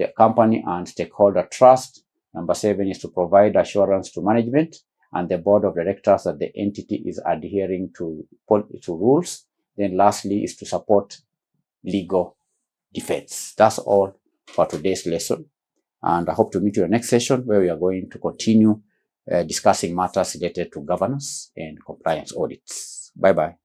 the company and stakeholder trust. Number 7 is to provide assurance to management and the board of directors that the entity is adhering to rules. Then lastly is to support legal defense. That's all for today's lesson. And I hope to meet you in the next session where we are going to continue discussing matters related to governance and compliance audits. Bye-bye.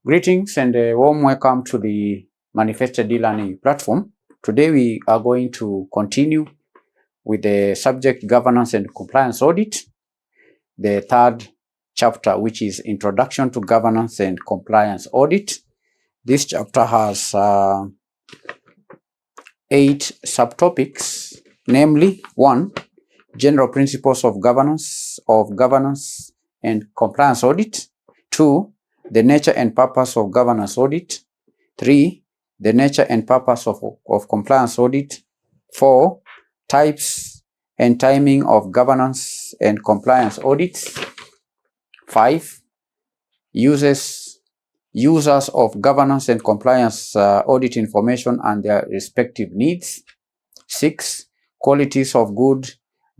Greetings and a warm welcome to the Manifested e-learning platform. Today we are going to continue with the subject governance and compliance audit, the third chapter, which is Introduction to Governance and Compliance Audit. This chapter has 8 subtopics, namely 1, General Principles of Governance and Compliance Audit. 2, the nature and purpose of governance audit. 3, the nature and purpose of compliance audit. 4, types and timing of governance and compliance audits. 5, users of governance and compliance audit information and their respective needs. 6, qualities of good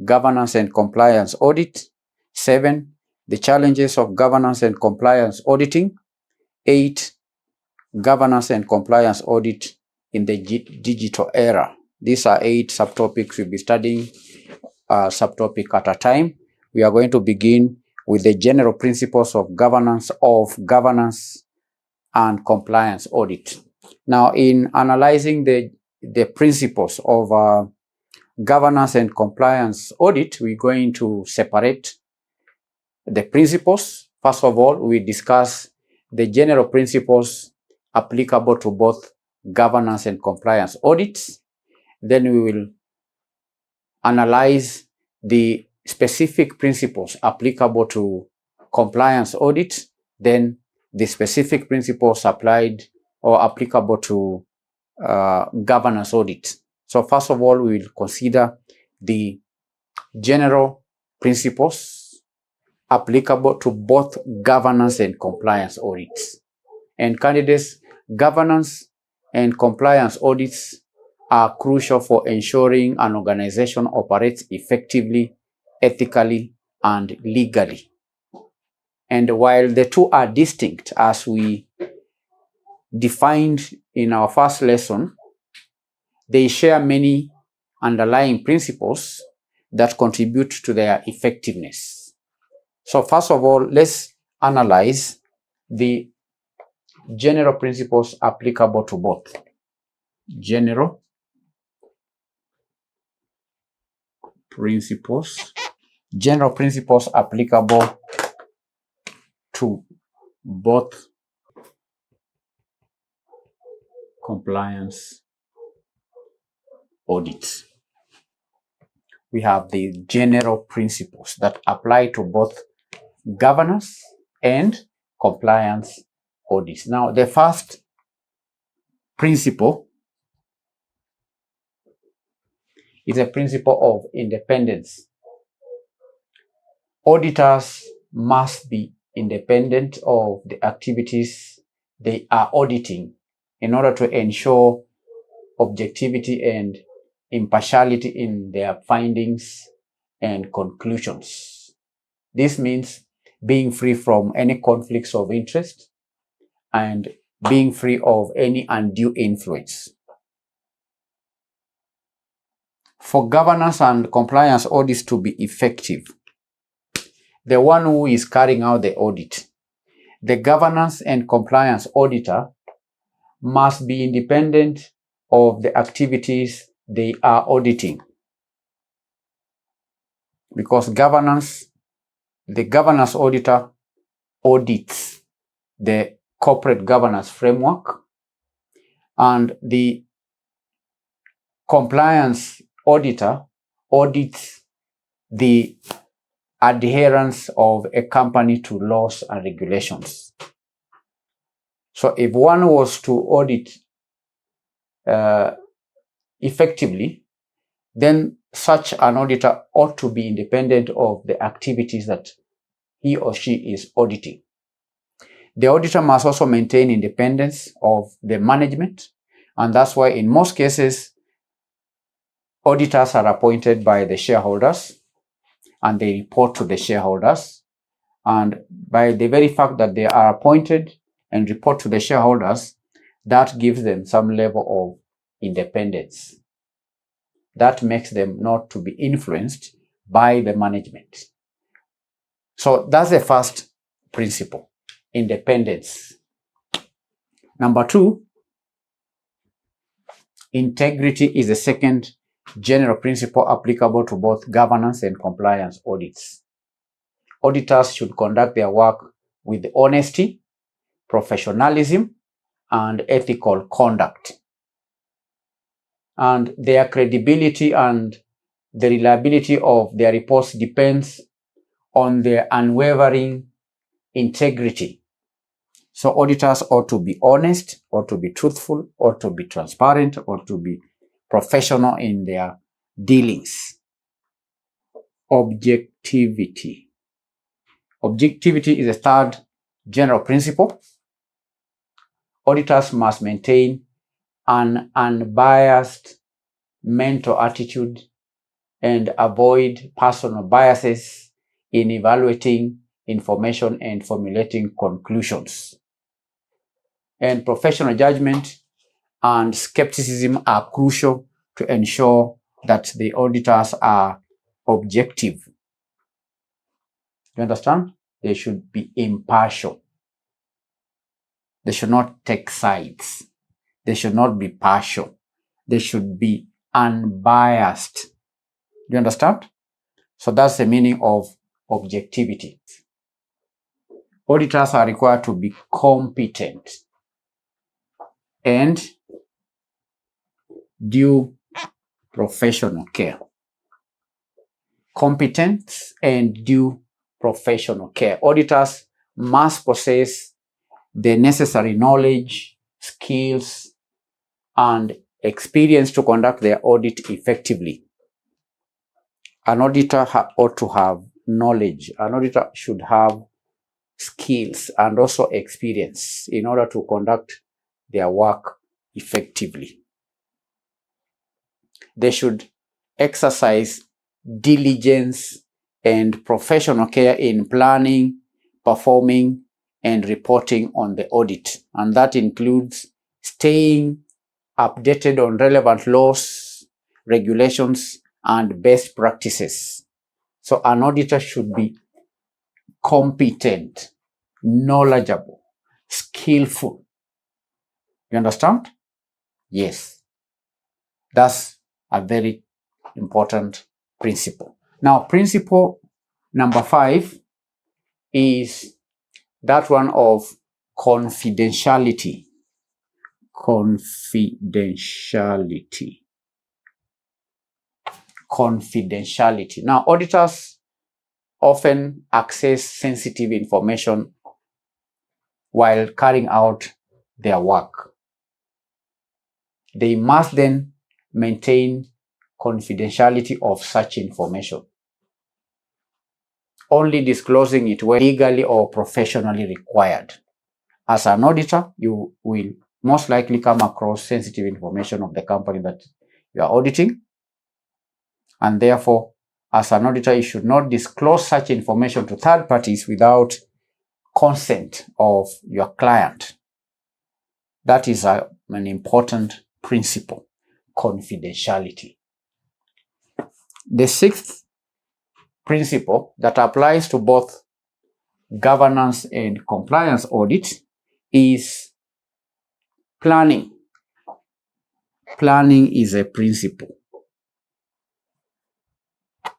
governance and compliance audit. 7, the challenges of governance and compliance auditing. 8, governance and compliance audit in the digital era. These are 8 subtopics we'll be studying subtopic at a time. We are going to begin with the general principles of governance and compliance audit. Now, in analyzing the principles of governance and compliance audit, we're going to separate the principles. First of all, we discuss the general principles applicable to both governance and compliance audits. Then we will analyze the specific principles applicable to compliance audit, then the specific principles applied or applicable to governance audit. So first of all, we will consider the general principles applicable to both governance and compliance audits. And candidates, governance and compliance audits are crucial for ensuring an organization operates effectively, ethically, and legally. And while the two are distinct, as we defined in our first lesson, they share many underlying principles that contribute to their effectiveness. So first of all, let's analyze the general principles applicable to both. General principles applicable to both compliance audits. We have the general principles that apply to both governance and compliance audits. Now, the first principle is a principle of independence. Auditors must be independent of the activities they are auditing in order to ensure objectivity and impartiality in their findings and conclusions. This means being free from any conflicts of interest and being free of any undue influence. For governance and compliance audits to be effective, the one who is carrying out the audit, the governance and compliance auditor, must be independent of the activities they are auditing. Because the governance auditor audits the corporate governance framework, and the compliance auditor audits the adherence of a company to laws and regulations. So if one was to audit effectively, then such an auditor ought to be independent of the activities that he or she is auditing. The auditor must also maintain independence of the management, and that's why in most cases, auditors are appointed by the shareholders and they report to the shareholders. And by the very fact that they are appointed and report to the shareholders, that gives them some level of independence. That makes them not to be influenced by the management. So that's the first principle, independence. Number two, integrity is the second general principle applicable to both governance and compliance audits. Auditors should conduct their work with honesty, professionalism, and ethical conduct. And their credibility and the reliability of their reports depends on their unwavering integrity. So auditors ought to be honest, ought to be truthful, ought to be transparent, ought to be professional in their dealings. Objectivity. Objectivity is a third general principle. Auditors must maintain an unbiased mental attitude and avoid personal biases in evaluating information and formulating conclusions. And professional judgment and skepticism are crucial to ensure that the auditors are objective. You understand? They should be impartial. They should not take sides. They should not be partial. They should be unbiased. Do you understand? So that's the meaning of objectivity. Auditors are required to be competent and due professional care. Competence and due professional care. Auditors must possess the necessary knowledge, skills, and experience to conduct their audit effectively. An auditor ought to have knowledge. An auditor should have skills and also experience in order to conduct their work effectively. they should exercise diligence and professional care in planning, performing, and reporting on the audit. And that includes staying updated on relevant laws, regulations, and best practices. So an auditor should be competent, knowledgeable, skillful. You understand? Yes. That's a very important principle. Now, principle number 5 is that one of confidentiality. Confidentiality. Confidentiality. Now, auditors often access sensitive information while carrying out their work. They must then maintain confidentiality of such information, only disclosing it when legally or professionally required. As an auditor, you will most likely come across sensitive information of the company that you are auditing, and therefore, as an auditor, you should not disclose such information to third parties without consent of your client. That is an important principle, confidentiality. The 6th principle that applies to both governance and compliance audit is planning. Planning is a principle.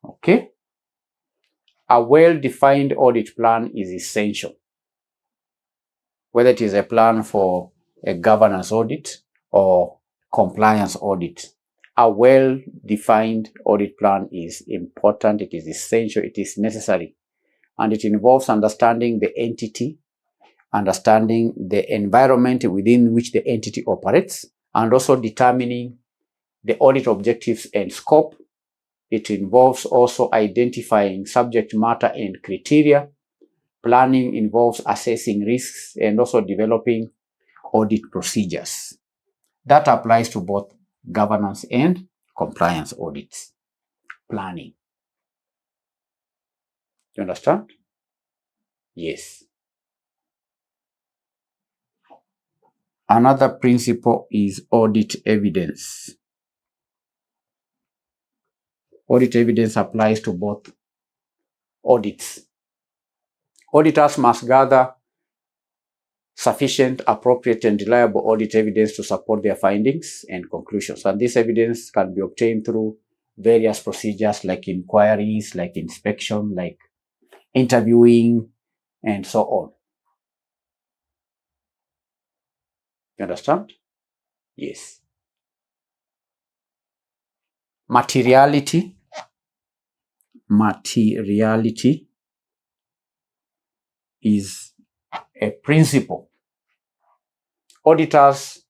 Okay? A well-defined audit plan is essential, whether it is a plan for a governance audit or compliance audit. A well-defined audit plan is important, it is essential, it is necessary, and it involves understanding the entity, understanding the environment within which the entity operates, and also determining the audit objectives and scope. It involves also identifying subject matter and criteria. Planning involves assessing risks and also developing audit procedures. That applies to both governance and compliance audits. Planning. You understand? Yes. Another principle is audit evidence. Audit evidence applies to both audits. Auditors must gather sufficient, appropriate, and reliable audit evidence to support their findings and conclusions. And this evidence can be obtained through various procedures like inquiries, like inspection, like interviewing, and so on. You understand? Yes. Materiality. Materiality is a principle. Auditors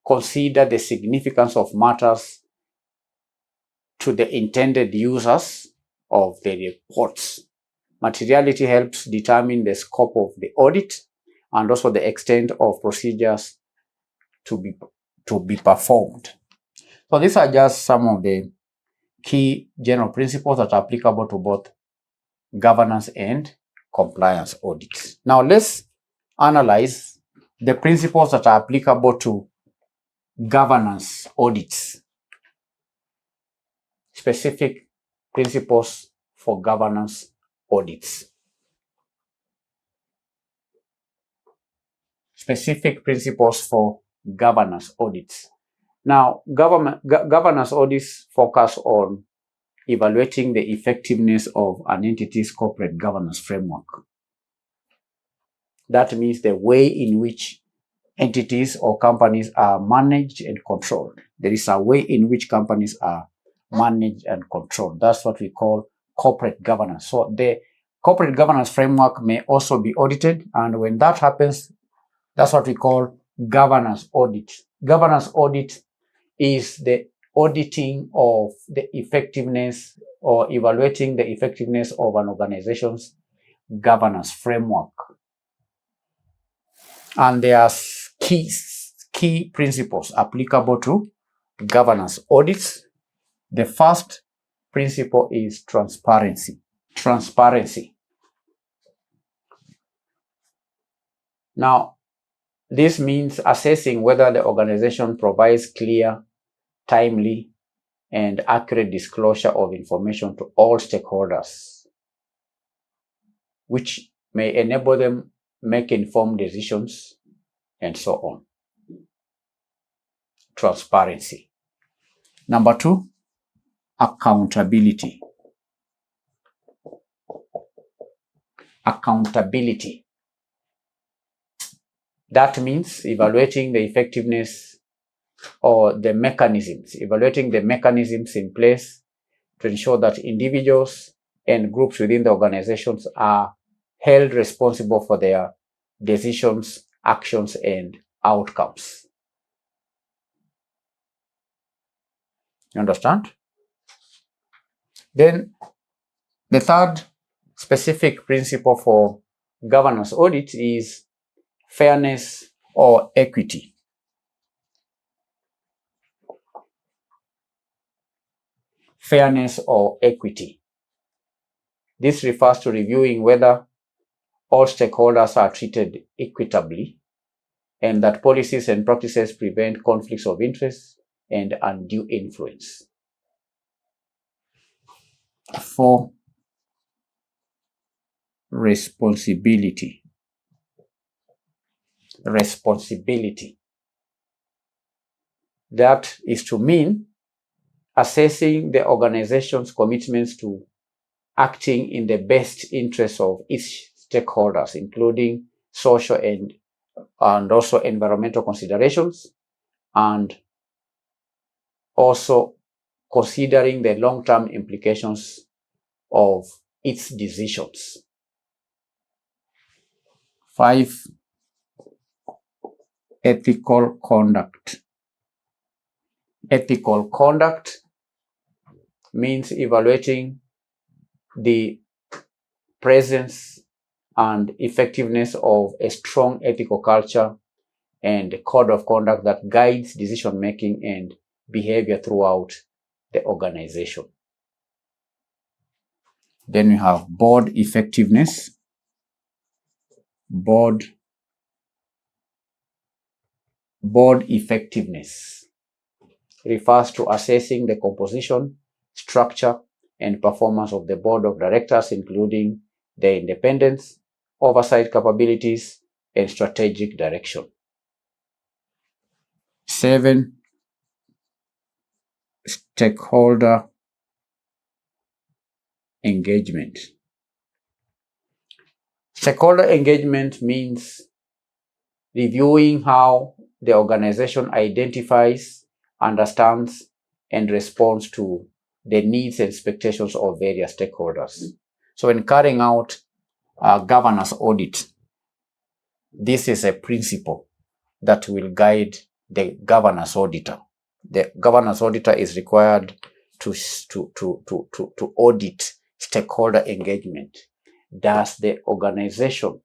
consider the significance of matters to the intended users of the reports. Materiality helps determine the scope of the audit and also the extent of procedures to be performed. So these are just some of the key general principles that are applicable to both governance and compliance audits. Now let's analyze the principles that are applicable to governance audits. Specific principles for governance audits. Specific principles for governance audits. Now, governance audits focus on evaluating the effectiveness of an entity's corporate governance framework. That means the way in which entities or companies are managed and controlled. There is a way in which companies are managed and controlled. That's what we call corporate governance. So the corporate governance framework may also be audited, and when that happens, that's what we call governance audit. Governance audit is the auditing of the effectiveness or evaluating the effectiveness of an organization's governance framework. And there are key principles applicable to governance audits. The first principle is transparency. Transparency. Now, this means assessing whether the organization provides clear, timely, and accurate disclosure of information to all stakeholders, which may enable them make informed decisions and so on. Transparency. Number 2, accountability. Accountability. That means evaluating the effectiveness or the mechanisms, evaluating the mechanisms in place to ensure that individuals and groups within the organizations are held responsible for their decisions, actions, and outcomes. You understand? Then the third specific principle for governance audit is fairness or equity. Fairness or equity. This refers to reviewing whether all stakeholders are treated equitably and that policies and practices prevent conflicts of interest and undue influence. 4, responsibility. Responsibility. That is to mean assessing the organization's commitments to acting in the best interests of its stakeholders, including social and also environmental considerations, and also considering the long-term implications of its decisions. 5, ethical conduct. Ethical conduct means evaluating the presence and effectiveness of a strong ethical culture and code of conduct that guides decision-making and behavior throughout the organization. Then we have board effectiveness. Board effectiveness refers to assessing the composition, structure, and performance of the board of directors, including their independence, oversight capabilities, and strategic direction. 7, stakeholder engagement. Stakeholder engagement means reviewing how the organization identifies, understands, and responds to the needs and expectations of various stakeholders. So when carrying out a governance audit, this is a principle that will guide the governance auditor. The governance auditor is required to audit stakeholder engagement. Does the organization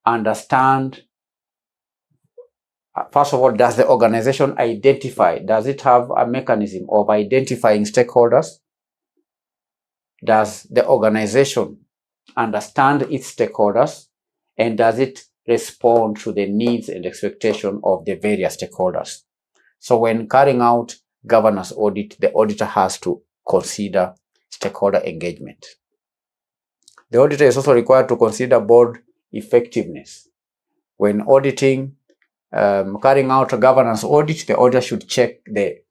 understand? First of all, does the organization identify? Does it have a mechanism of identifying stakeholders? Does the organization understand its stakeholders? And does it respond to the needs and expectations of the various stakeholders? So when carrying out governance audit, the auditor has to consider stakeholder engagement. The auditor is also required to consider board effectiveness. When auditing, carrying out a governance audit, the auditor should check the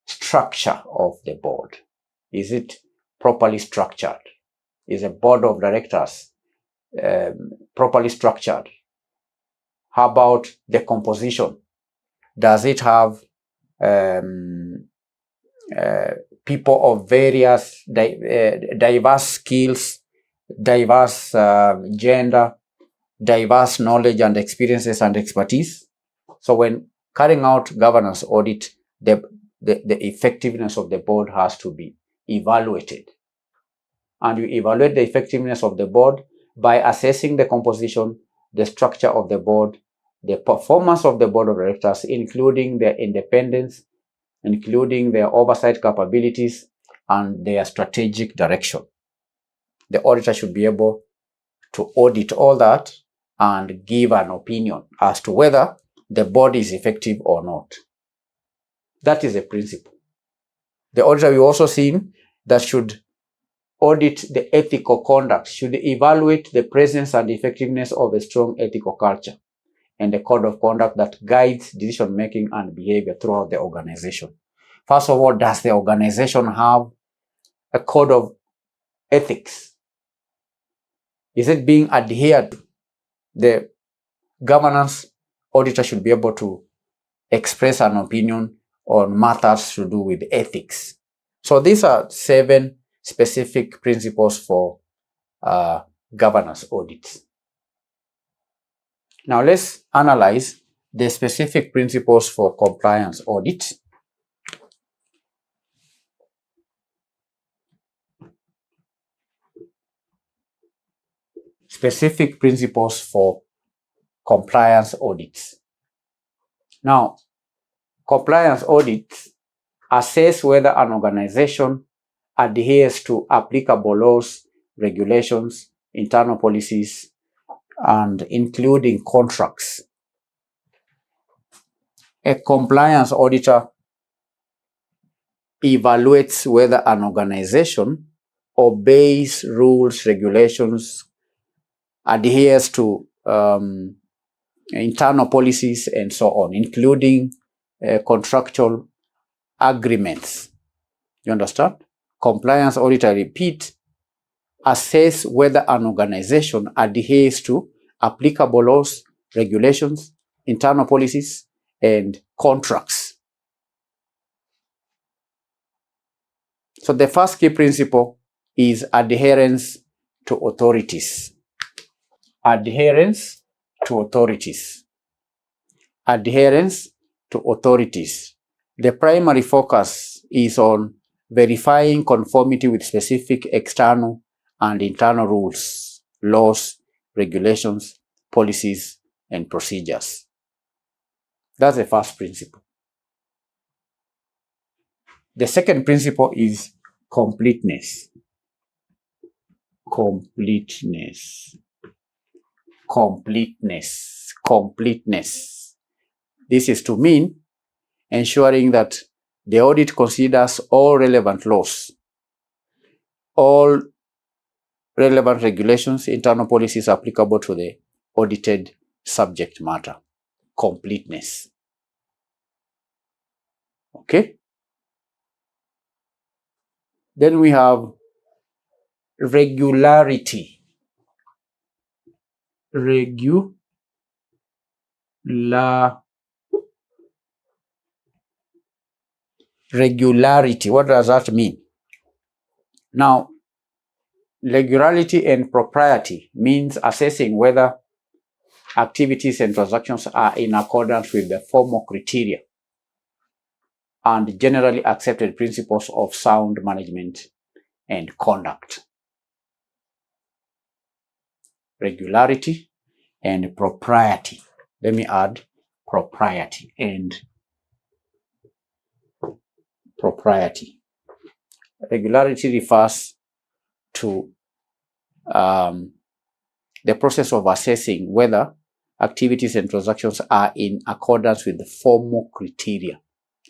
structure of the board. Is it properly structured? Is a board of directors properly structured? How about the composition? Does it have people of various diverse skills, diverse gender, diverse knowledge and experiences and expertise? So when carrying out governance audit, the effectiveness of the board has to be evaluated. And you evaluate the effectiveness of the board by assessing the composition, the structure of the board, the performance of the board of directors, including their independence, including their oversight capabilities and their strategic direction. The auditor should be able to audit all that and give an opinion as to whether the body is effective or not. That is a principle. The auditor will also see that should audit the ethical conduct, should evaluate the presence and effectiveness of a strong ethical culture and a code of conduct that guides decision-making and behavior throughout the organization. First of all, does the organization have a code of ethics? Is it being adhered to? The governance auditor should be able to express an opinion on matters to do with ethics. So these are 7 specific principles for governance audits. Now let's analyze the specific principles for compliance audit. Specific principles for compliance audits. Now, compliance audits assess whether an organization adheres to applicable laws, regulations, internal policies, and including contracts. A compliance auditor evaluates whether an organization obeys rules, regulations, adheres to internal policies, and so on, including contractual agreements. You understand? Compliance auditor, I repeat, assess whether an organization adheres to applicable laws, regulations, internal policies, and contracts. So the first key principle is adherence to authorities. Adherence to authorities. Adherence to authorities. The primary focus is on verifying conformity with specific external and internal rules, laws, regulations, policies, and procedures. That's the first principle. The second principle is completeness. Completeness. Completeness. Completeness. This is to mean ensuring that the audit considers all relevant laws, all relevant regulations, internal policies applicable to the audited subject matter. Completeness. Okay? Then we have regularity. Regularity. What does that mean? Now, regularity and propriety means assessing whether activities and transactions are in accordance with the formal criteria and generally accepted principles of sound management and conduct. Regularity and propriety. Let me add propriety and propriety. Regularity refers to the process of assessing whether activities and transactions are in accordance with the formal criteria.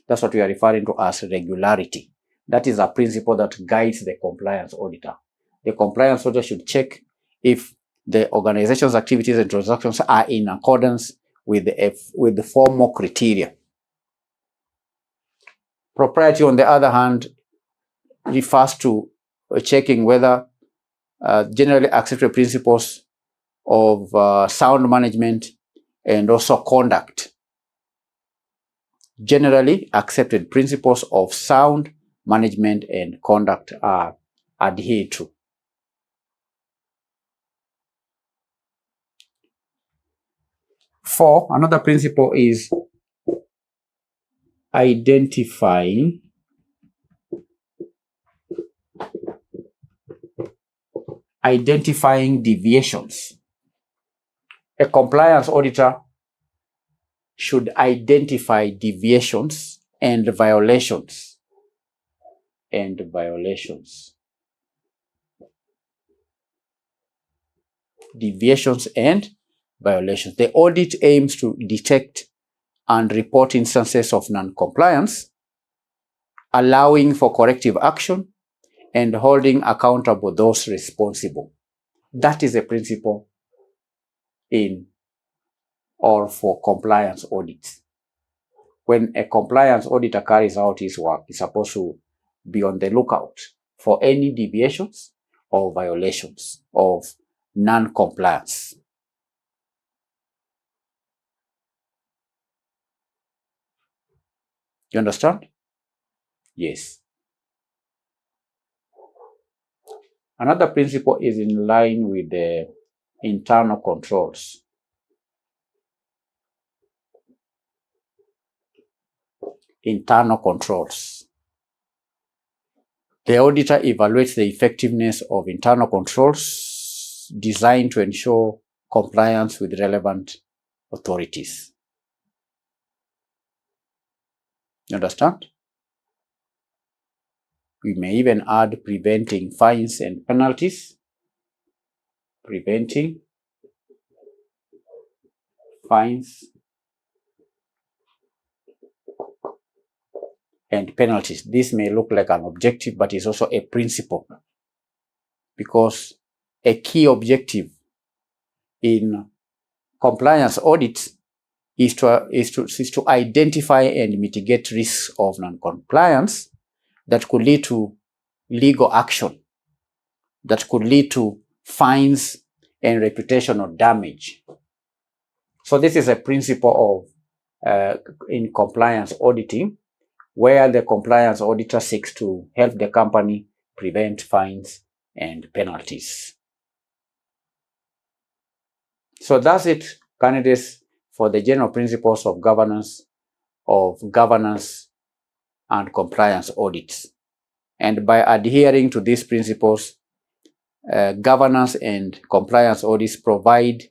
That's what we are referring to as regularity. That is a principle that guides the compliance auditor. The compliance auditor should check if the organization's activities and transactions are in accordance with the formal criteria. Propriety, on the other hand, refers to checking whether generally accepted principles of sound management and also conduct. Generally accepted principles of sound management and conduct are adhered to. Four, another principle is identifying deviations. A compliance auditor should identify deviations and violations. And violations. Deviations and violations. The audit aims to detect and report instances of non-compliance, allowing for corrective action and holding accountable those responsible. That is a principle in or for compliance audits. When a compliance auditor carries out his work, he's supposed to be on the lookout for any deviations or violations of non-compliance. You understand? Yes. Another principle is in line with the internal controls. Internal controls. The auditor evaluates the effectiveness of internal controls designed to ensure compliance with relevant authorities. You understand? We may even add preventing fines and penalties. Preventing fines and penalties. This may look like an objective, but it's also a principle, because a key objective in compliance audits is to identify and mitigate risks of non-compliance that could lead to legal action, that could lead to fines and reputational damage. So this is a principle of in compliance auditing, where the compliance auditor seeks to help the company prevent fines and penalties. So that's it, candidates, for the general principles of governance and compliance audits. And by adhering to these principles, governance and compliance audits provide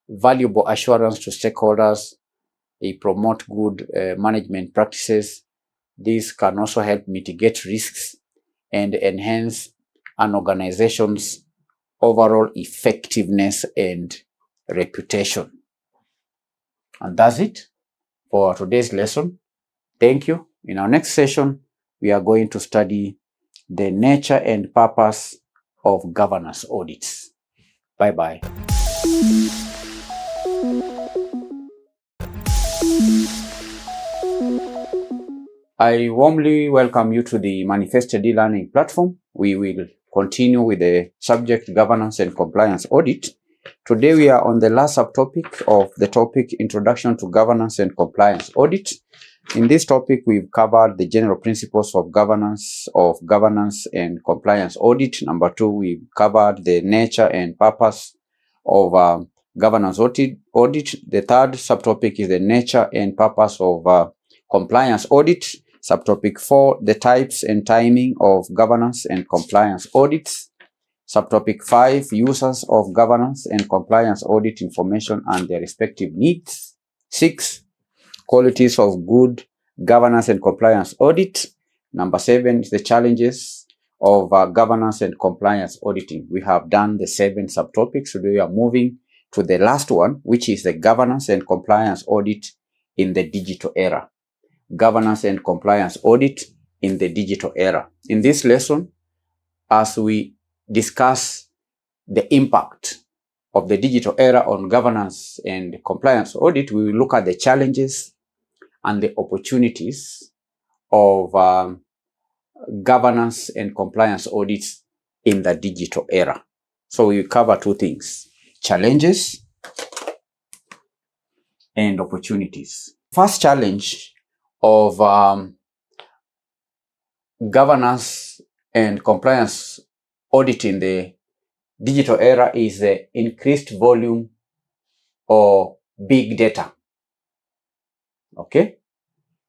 valuable assurance to stakeholders. They promote good management practices. These can also help mitigate risks and enhance an organization's overall effectiveness and reputation. And that's it for today's lesson. Thank you. In our next session, we are going to study the nature and purpose of governance audits. Bye-bye. I warmly welcome you to the Manifested e-learning platform. We will continue with the subject governance and compliance audit. Today we are on the last subtopic of the topic Introduction to Governance and Compliance Audit. In this topic, we've covered the general principles of governance and compliance audit. Number 2, we've covered the nature and purpose of governance audit. The third subtopic is the nature and purpose of compliance audit. Subtopic 4, the types and timing of governance and compliance audits. Subtopic 5, users of governance and compliance audit information and their respective needs. 6, qualities of good governance and compliance audit. Number 7 is the challenges of governance and compliance auditing. We have done the 7 subtopics. Today we are moving to the last one, which is the governance and compliance audit in the digital era. Governance and compliance audit in the digital era. In this lesson, as we discuss the impact of the digital era on governance and compliance audit, we will look at the challenges and the opportunities of governance and compliance audits in the digital era. So we will cover 2 things: challenges and opportunities. First challenge of governance and compliance audit in the digital era is the increased volume or big data. Okay?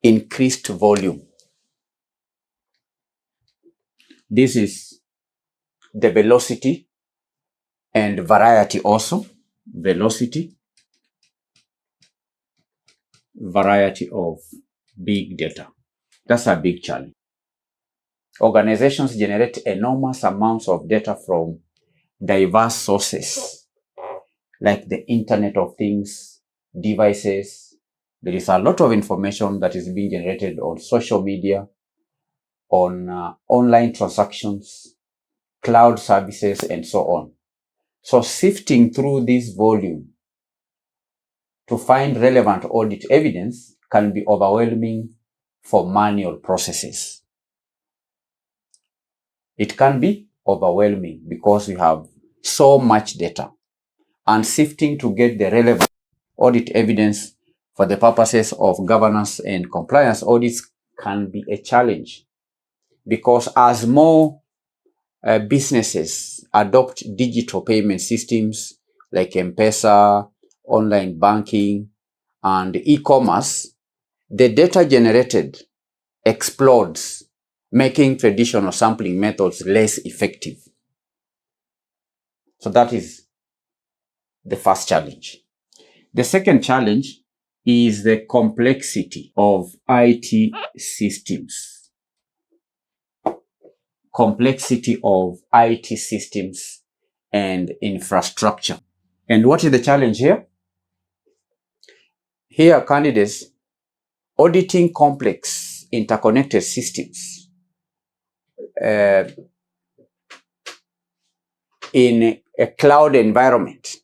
Increased volume. This is the velocity and variety also. Velocity, variety of big data. That's a big challenge. Organizations generate enormous amounts of data from diverse sources, like the Internet of Things, devices. There is a lot of information that is being generated on social media, on online transactions, cloud services, and so on. So sifting through this volume to find relevant audit evidence can be overwhelming for manual processes. It can be overwhelming because we have so much data, and sifting to get the relevant audit evidence for the purposes of governance and compliance audits can be a challenge, because as more businesses adopt digital payment systems like M-Pesa, online banking, and e-commerce, the data generated explodes, making traditional sampling methods less effective. So that is the first challenge. The second challenge is the complexity of IT systems. Complexity of IT systems and infrastructure. And what is the challenge here? Here, candidates, auditing complex interconnected systems in a cloud environment,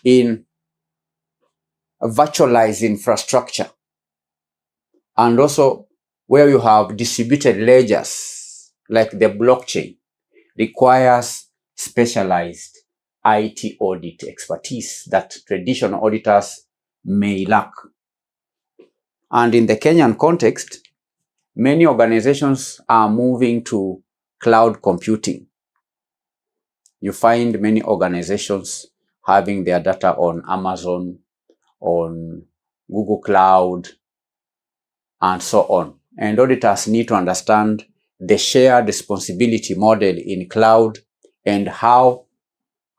in a virtualized infrastructure, and also where you have distributed ledgers like the blockchain, requires specialized IT audit expertise that traditional auditors may lack. And in the Kenyan context, many organizations are moving to cloud computing. You find many organizations having their data on Amazon, on Google Cloud, and so on. And auditors need to understand the shared responsibility model in cloud and how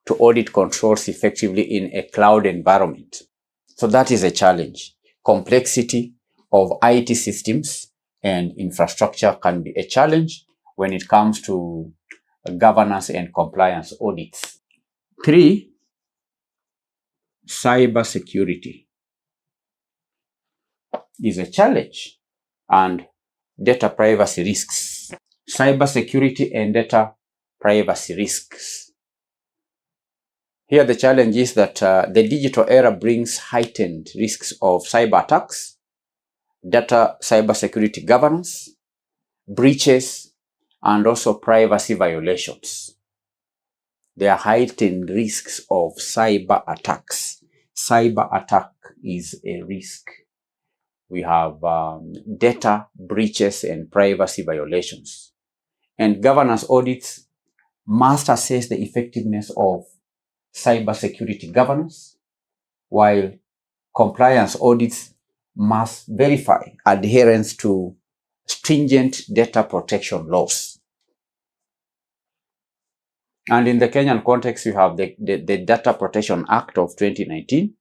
to audit controls effectively in a cloud environment. So that is a challenge. Complexity of IT systems and infrastructure can be a challenge when it comes to governance and compliance audits. 3, cybersecurity is a challenge, and data privacy risks. Cybersecurity and data privacy risks. Here the challenge is that the digital era brings heightened risks of cyber attacks, data cybersecurity governance, breaches, and also privacy violations. There are heightened risks of cyber attacks. Cyber attack is a risk. We have data breaches and privacy violations. And governance audits must assess the effectiveness of cybersecurity governance, while compliance audits must verify adherence to stringent data protection laws. And in the Kenyan context, you have the Data Protection Act of 2019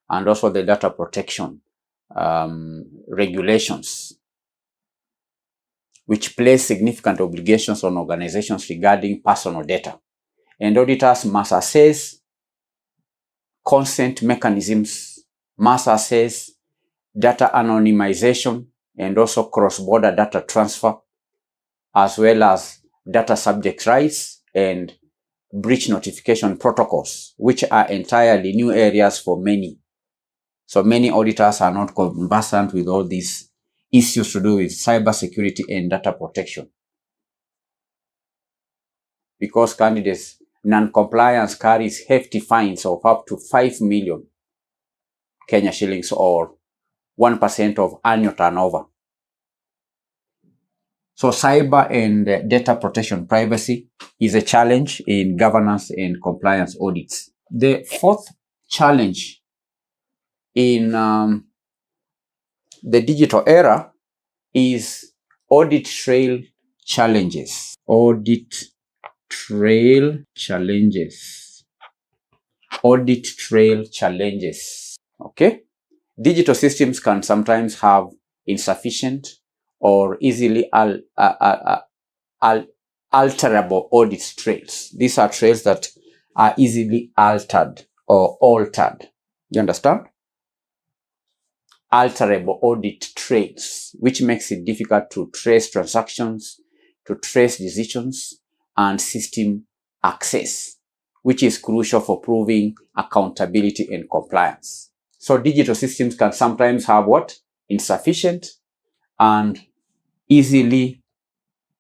and also the Data Protection regulations, which place significant obligations on organizations regarding personal data. And auditors must assess consent mechanisms, must assess data anonymization and also cross-border data transfer, as well as data subject rights and breach notification protocols, which are entirely new areas for many. So many auditors are not conversant with all these issues to do with cybersecurity and data protection. Because candidates, non-compliance carries hefty fines of up to 5 million Kenya shillings, or 1% of annual turnover. So cyber and data protection privacy is a challenge in governance and compliance audits. The fourth challenge in the digital era is audit trail challenges. Audit trail challenges. Audit trail challenges. Okay? Digital systems can sometimes have insufficient, or easily alterable audit trails. These are trails that are easily altered or altered. You understand? Alterable audit trails, which makes it difficult to trace transactions, to trace decisions, and system access, which is crucial for proving accountability and compliance. So digital systems can sometimes have what? Insufficient and easily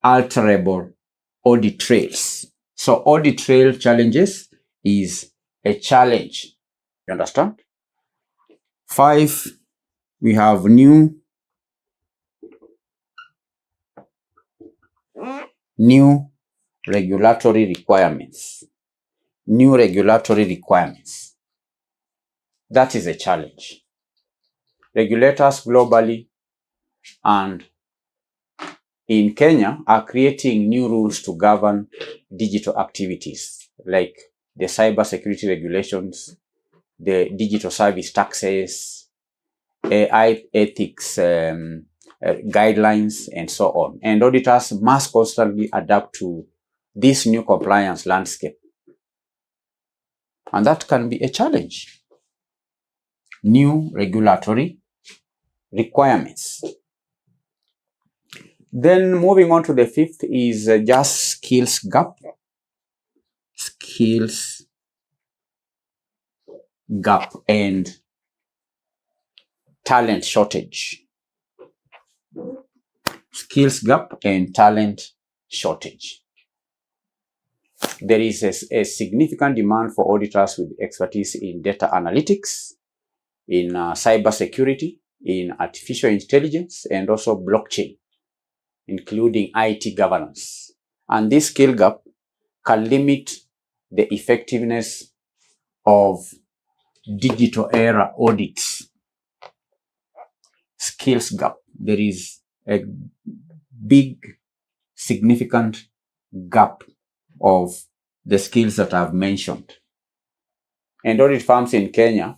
alterable audit trails. So audit trail challenges is a challenge. You understand? 5, we have new regulatory requirements. New regulatory requirements. That is a challenge. Regulators globally and in Kenya are creating new rules to govern digital activities, like the cyber security regulations, the digital service taxes, AI ethics guidelines, and so on. And auditors must constantly adapt to this new compliance landscape. And that can be a challenge. New regulatory requirements. Then moving on to the 5th is just skills gap. Skills gap and talent shortage. Skills gap and talent shortage. There is a significant demand for auditors with expertise in data analytics, in cyber security, in artificial intelligence, and also blockchain, including IT governance. And this skill gap can limit the effectiveness of digital era audits. Skills gap. There is a big, significant gap of the skills that I've mentioned. And audit firms in Kenya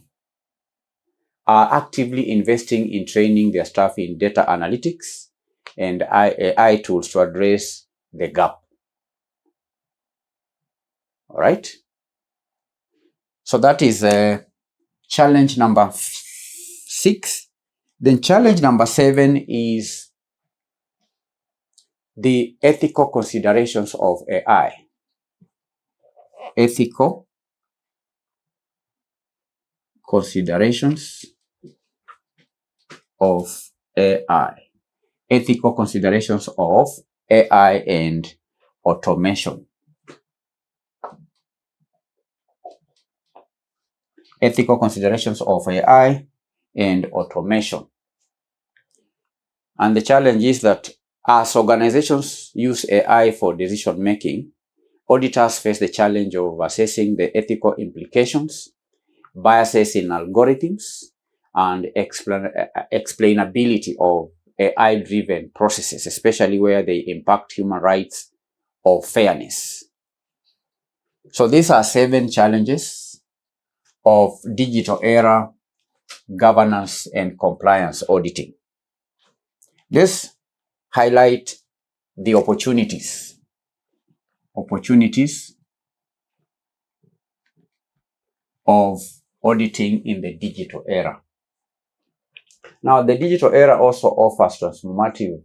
are actively investing in training their staff in data analytics and AI tools to address the gap. All right. So that is challenge number 6. Then challenge number 7 is the ethical considerations of AI. Ethical considerations of AI. Ethical considerations of AI and automation. Ethical considerations of AI and automation. And the challenge is that as organizations use AI for decision making, auditors face the challenge of assessing the ethical implications, biases in algorithms, and explainability of AI-driven processes, especially where they impact human rights or fairness. So these are 7 challenges of digital era governance and compliance auditing. Let's highlight the opportunities. Opportunities of auditing in the digital era. Now, the digital era also offers transformative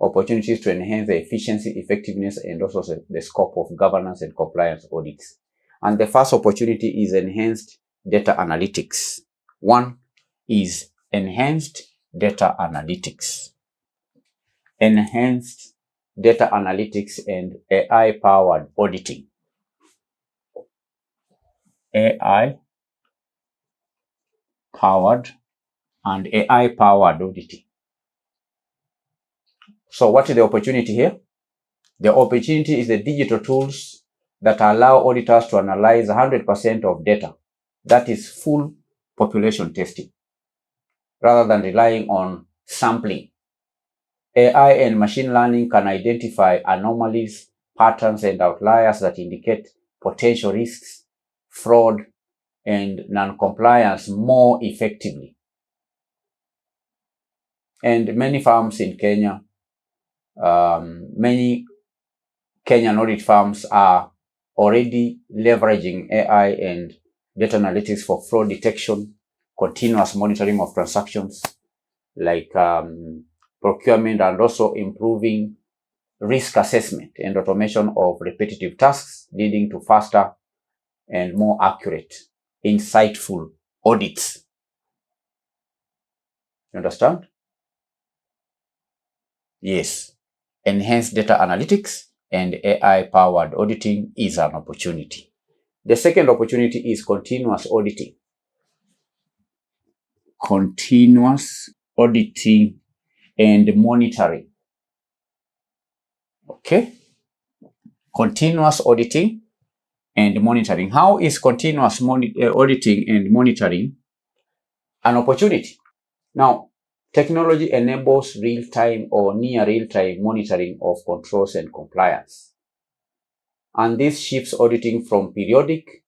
opportunities to enhance the efficiency, effectiveness, and also the scope of governance and compliance audits. And the first opportunity is enhanced data analytics. One is enhanced data analytics. Enhanced data analytics and AI-powered auditing. AI-powered and AI-powered auditing. So what is the opportunity here? The opportunity is the digital tools that allow auditors to analyze 100% of data. That is full population testing, rather than relying on sampling. AI and machine learning can identify anomalies, patterns, and outliers that indicate potential risks, fraud, and non-compliance more effectively. And many firms in Kenya, many Kenyan audit firms are already leveraging AI and data analytics for fraud detection, continuous monitoring of transactions, like procurement, and also improving risk assessment and automation of repetitive tasks, leading to faster and more accurate, insightful audits. You understand? Yes. Enhanced data analytics and AI-powered auditing is an opportunity. The second opportunity is continuous auditing. Continuous auditing and monitoring. Okay? Continuous auditing and monitoring. How is continuous auditing and monitoring an opportunity? Now, technology enables real-time or near real-time monitoring of controls and compliance. And this shifts auditing from periodic,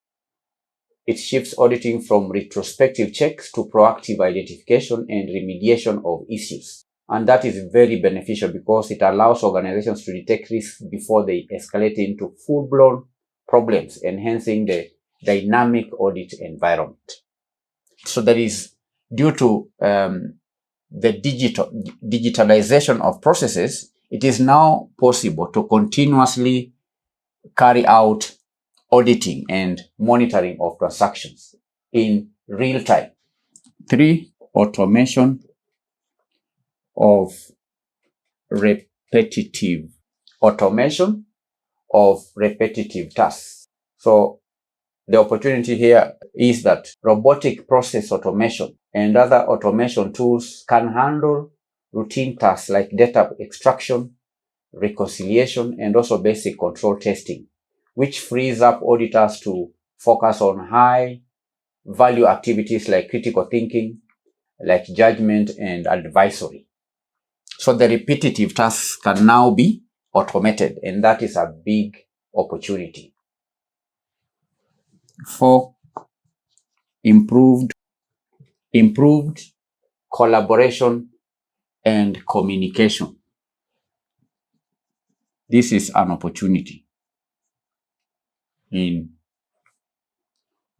it shifts auditing from retrospective checks to proactive identification and remediation of issues. And that is very beneficial because it allows organizations to detect risks before they escalate into full-blown problems, enhancing the dynamic audit environment. So that is due to the digitalization of processes, it is now possible to continuously carry out auditing and monitoring of transactions in real time. 3, automation of repetitive tasks. So the opportunity here is that robotic process automation and other automation tools can handle routine tasks like data extraction, reconciliation, and also basic control testing, which frees up auditors to focus on high value activities like critical thinking, like judgment and advisory. So the repetitive tasks can now be automated, and that is a big opportunity. 4, improved collaboration and communication. This is an opportunity in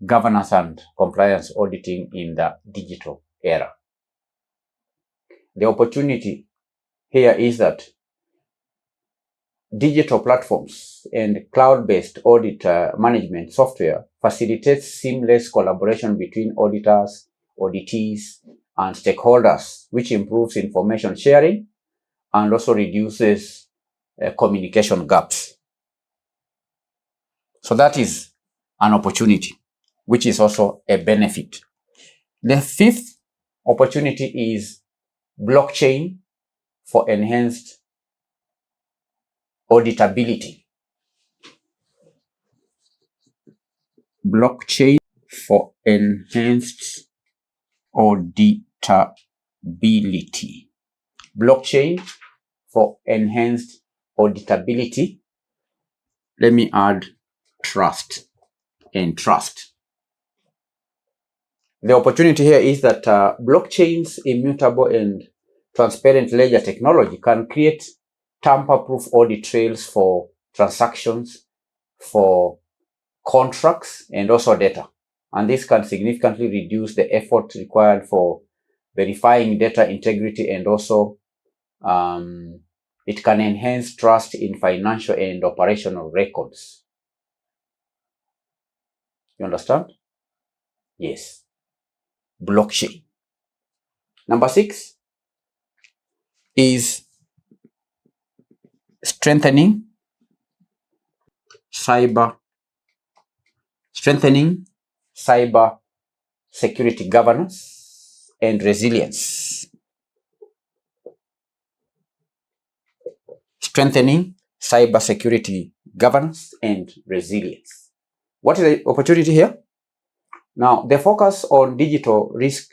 governance and compliance auditing in the digital era. The opportunity here is that digital platforms and cloud-based audit management software facilitates seamless collaboration between auditors, auditees, and stakeholders, which improves information sharing and also reduces communication gaps. So that is an opportunity, which is also a benefit. The 5th opportunity is blockchain for enhanced auditability. Blockchain for enhanced auditability. Blockchain for enhanced auditability. Let me add trust and trust. The opportunity here is that blockchain's immutable and transparent ledger technology can create tamper-proof audit trails for transactions, for contracts, and also data. And this can significantly reduce the effort required for verifying data integrity, and also it can enhance trust in financial and operational records. You understand? Yes. Blockchain. Number 6 is strengthening cyber security governance and resilience. Strengthening cyber security governance and resilience. What is the opportunity here? Now, the focus on digital risk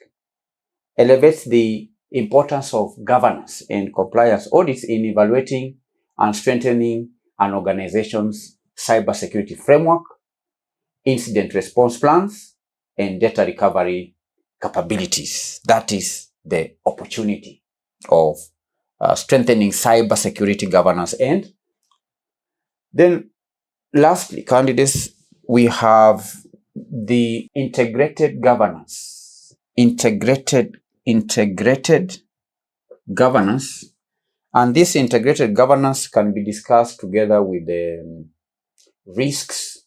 elevates the importance of governance and compliance audits in evaluating and strengthening an organization's cybersecurity framework, incident response plans, and data recovery capabilities. That is the opportunity. of strengthening cybersecurity governance. And then lastly, candidates, we have the integrated governance. Integrated governance. And this integrated governance can be discussed together with the risk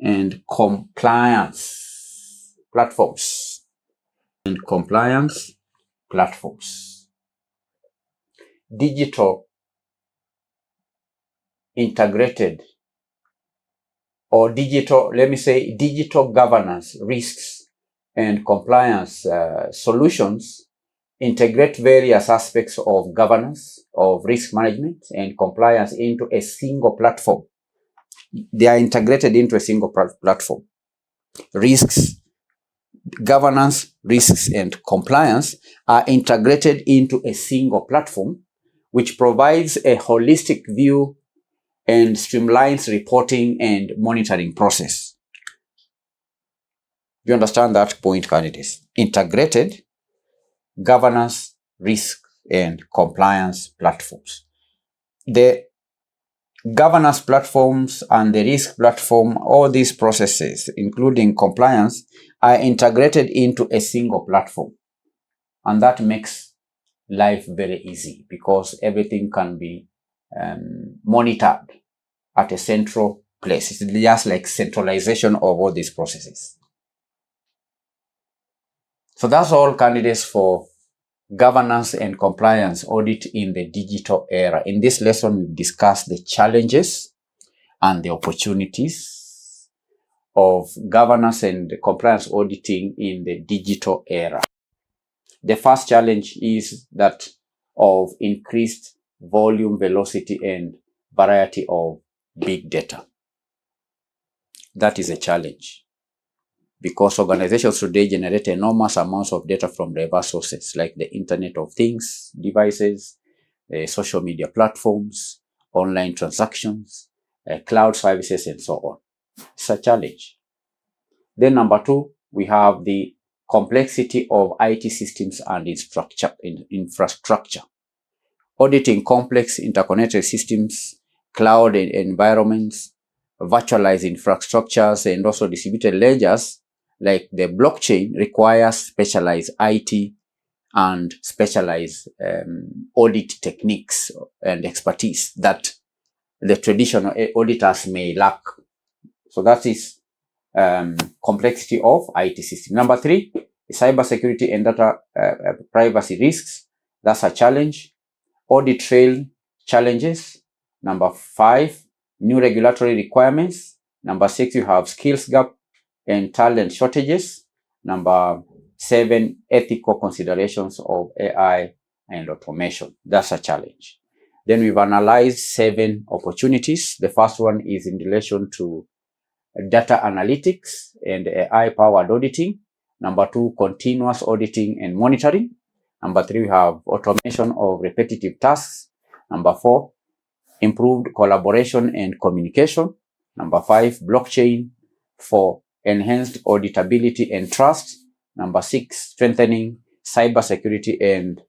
and compliance platforms. Digital integrated or digital, let me say digital governance, risks and compliance solutions integrate various aspects of governance, of risk management and compliance into a single platform. They are integrated into a single platform. Governance, risks, and compliance are integrated into a single platform, which provides a holistic view and streamlines reporting and monitoring process. You understand that point, candidates? Integrated governance, risk, and compliance platforms. The governance platforms and the risk platform, all these processes, including compliance, are integrated into a single platform. And that makes life very easy because everything can be monitored at a central place. It's just like centralization of all these processes. So that's all, candidates, for governance and compliance audit in the digital era. In this lesson, we've discussed the challenges and the opportunities of governance and compliance auditing in the digital era. The first challenge is that of increased volume, velocity, and variety of big data. That is a challenge because organizations today generate enormous amounts of data from diverse sources like the Internet of Things, devices, social media platforms, online transactions, cloud services, and so on. It's a challenge. Then number two, we have the complexity of IT systems and infrastructure. Auditing complex interconnected systems, cloud environments, virtualized infrastructures, and also distributed ledgers like the blockchain requires specialized IT and specialized audit techniques and expertise that the traditional auditors may lack. So that is complexity of IT system. Number three, cybersecurity and data privacy risks. That's a challenge. Audit trail challenges. Number five, new regulatory requirements. Number six, you have skills gap and talent shortages. Number seven, ethical considerations of AI and automation. That's a challenge. Then we've analyzed 7 opportunities. The first one is in relation to data analytics and AI-powered auditing. Number 2, continuous auditing and monitoring. Number 3, we have automation of repetitive tasks. Number 4, improved collaboration and communication. Number 5, blockchain for enhanced auditability and trust. Number 6, strengthening cybersecurity and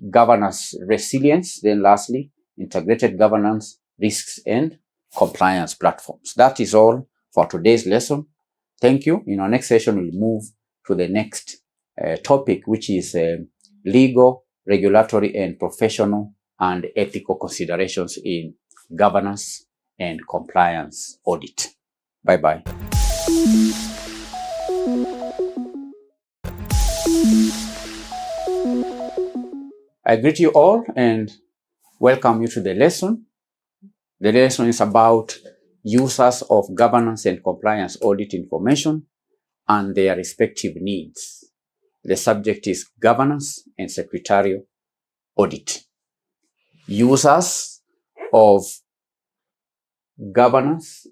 governance resilience. Then lastly, integrated governance, risks, and compliance platforms. That is all for today's lesson. Thank you. In our next session, we'll move to the next topic, which is legal, regulatory, and professional and ethical considerations in governance and compliance audit. Bye-bye. I greet you all and welcome you to the lesson. The lesson is about users of governance and compliance audit information and their respective needs. The subject is governance and secretarial audit. Users of governance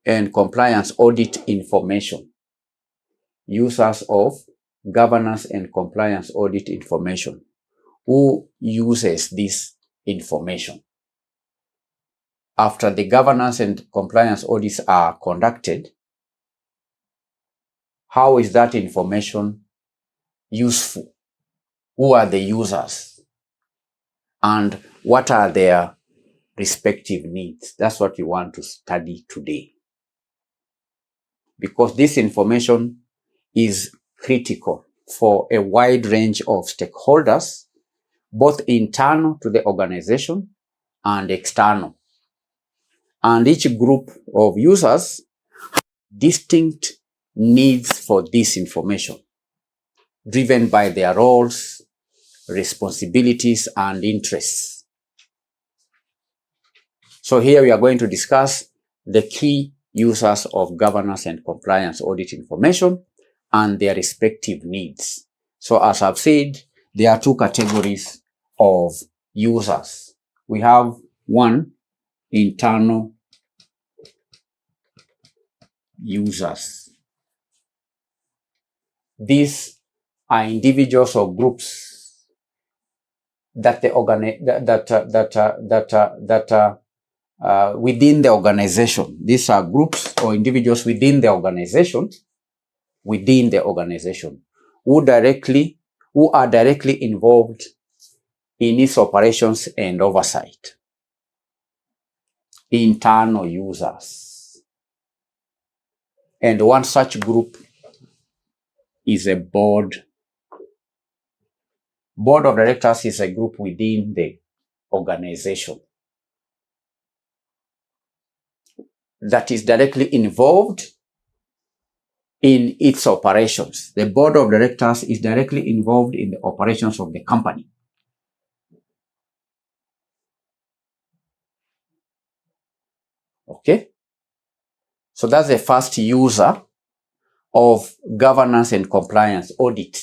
and compliance audit information. Users of governance and compliance audit information. Who uses this information? After the governance and compliance audits are conducted, how is that information useful? Who are the users? And what are their respective needs? That's what we want to study today. Because this information is critical for a wide range of stakeholders, both internal to the organization and external. And each group of users has distinct needs for this information, driven by their roles, responsibilities, and interests. So here we are going to discuss the key users of governance and compliance audit information and their respective needs. So as I've said, there are two categories of users. We have one, internal users. These are individuals or groups that the within the organization. These are groups or individuals within the organization, who are directly involved in its operations and oversight. Internal users. And one such group is a board. Board of directors is a group within the organization that is directly involved in its operations. The board of directors is directly involved in the operations of the company. Okay? So that's the first user of governance and compliance audit.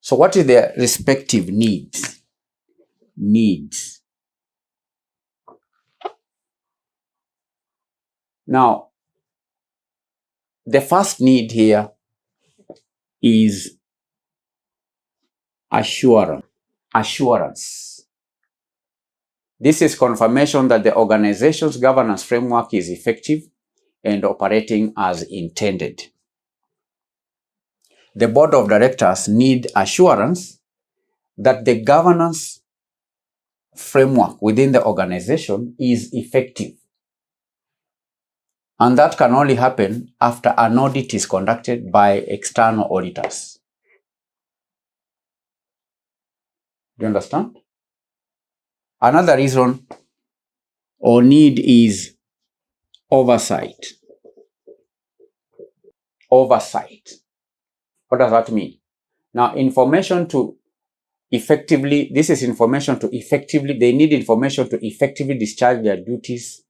So what is their respective needs? Now, the first need here is assurance. This is confirmation that the organization's governance framework is effective and operating as intended. The board of directors need assurance that the governance framework within the organization is effective. And that can only happen after an audit is conducted by external auditors. Do you understand? Another reason or need is oversight. Oversight. What does that mean? Now, they need information to effectively discharge their duties,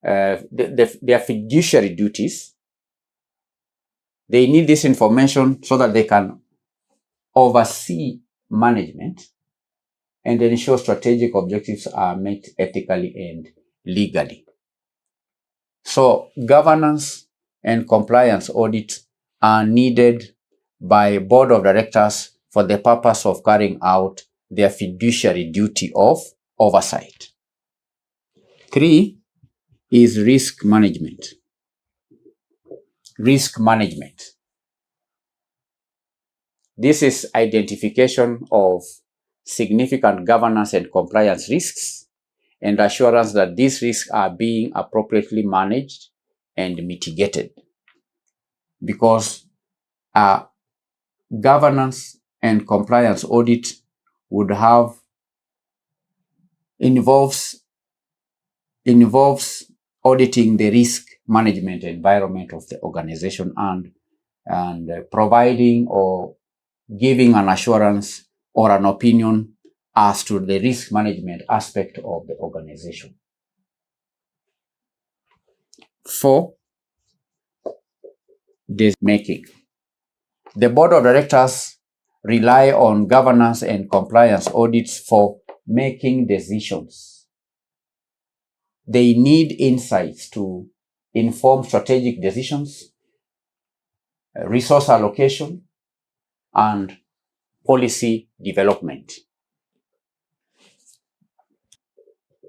their fiduciary duties. They need this information so that they can oversee management and ensure strategic objectives are met ethically and legally. So governance and compliance audits are needed by board of directors for the purpose of carrying out their fiduciary duty of oversight. 3 is risk management. Risk management. This is identification of significant governance and compliance risks and assurance that these risks are being appropriately managed and mitigated. Because governance and compliance audit would involves auditing the risk management environment of the organization and providing or giving an assurance or an opinion as to the risk management aspect of the organization. 4, decision making. The board of directors rely on governance and compliance audits for making decisions. They need insights to inform strategic decisions, resource allocation, and policy development.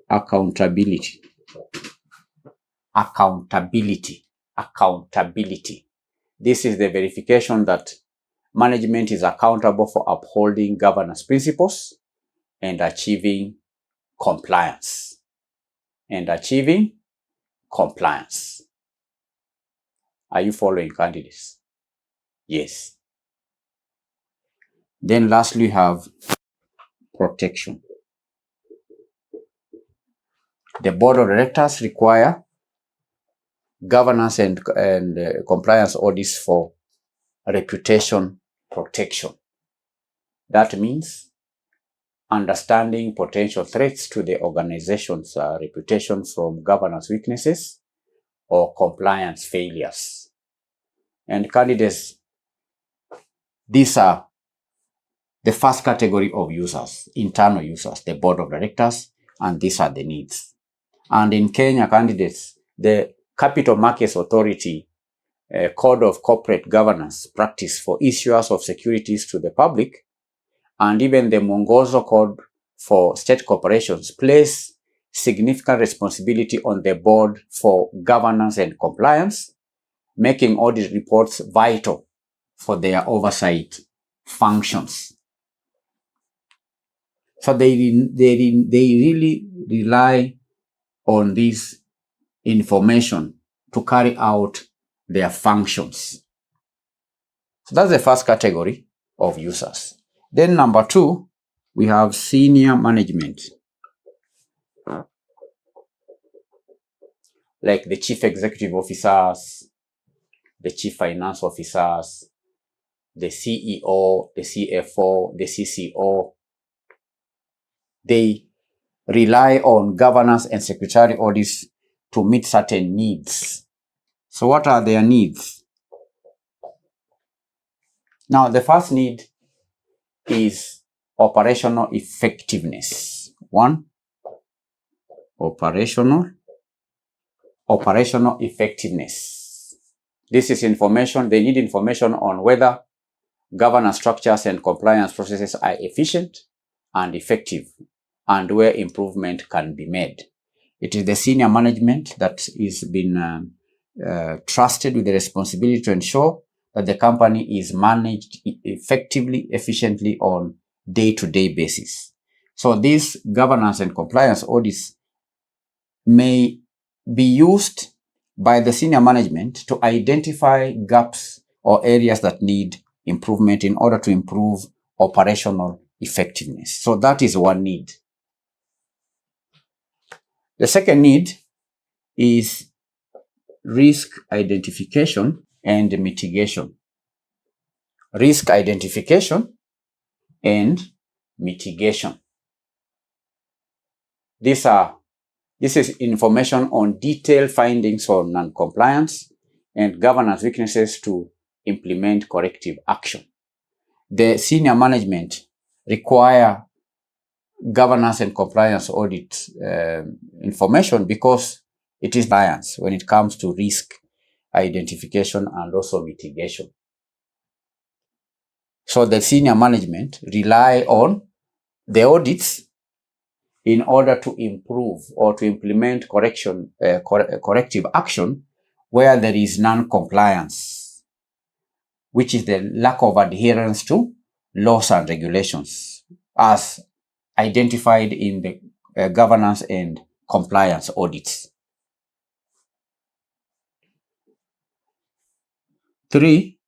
Accountability. This is the verification that management is accountable for upholding governance principles and achieving compliance. Are you following, candidates? Yes. Then lastly, we have protection. The board of directors require governance and compliance audits for reputation protection. That means understanding potential threats to the organization's reputation from governance weaknesses or compliance failures. And candidates, these are the first category of users, internal users, the board of directors, and these are the needs. And in Kenya, candidates, the Capital Markets Authority Code of Corporate Governance Practice for Issuers of Securities to the Public, and even the Mwongozo Code for State Corporations place significant responsibility on the board for governance and compliance, making audit reports vital for their oversight functions. So they really rely on this information to carry out their functions. So that's the first category of users. Then number 2, we have senior management, like the chief executive officers, the chief finance officers, the CEO, the CFO, the CCO. They rely on governance and secretarial audits to meet certain needs. So what are their needs? Now, the first need is operational effectiveness. 1, operational effectiveness. This is information. They need information on whether governance structures and compliance processes are efficient and effective, and where improvement can be made. It is the senior management that is been trusted with the responsibility to ensure that the company is managed effectively, efficiently on day-to-day basis. So these governance and compliance audits may be used by the senior management to identify gaps or areas that need improvement in order to improve operational effectiveness. So that is one need. The second need is risk identification and mitigation. Risk identification and mitigation. This is information on detailed findings on non-compliance and governance weaknesses to implement corrective action. The senior management require governance and compliance audit information because it is science when it comes to risk identification and also mitigation. So the senior management rely on the audits in order to improve or to implement corrective action where there is non-compliance, which is the lack of adherence to laws and regulations as identified in the governance and compliance audits. 3,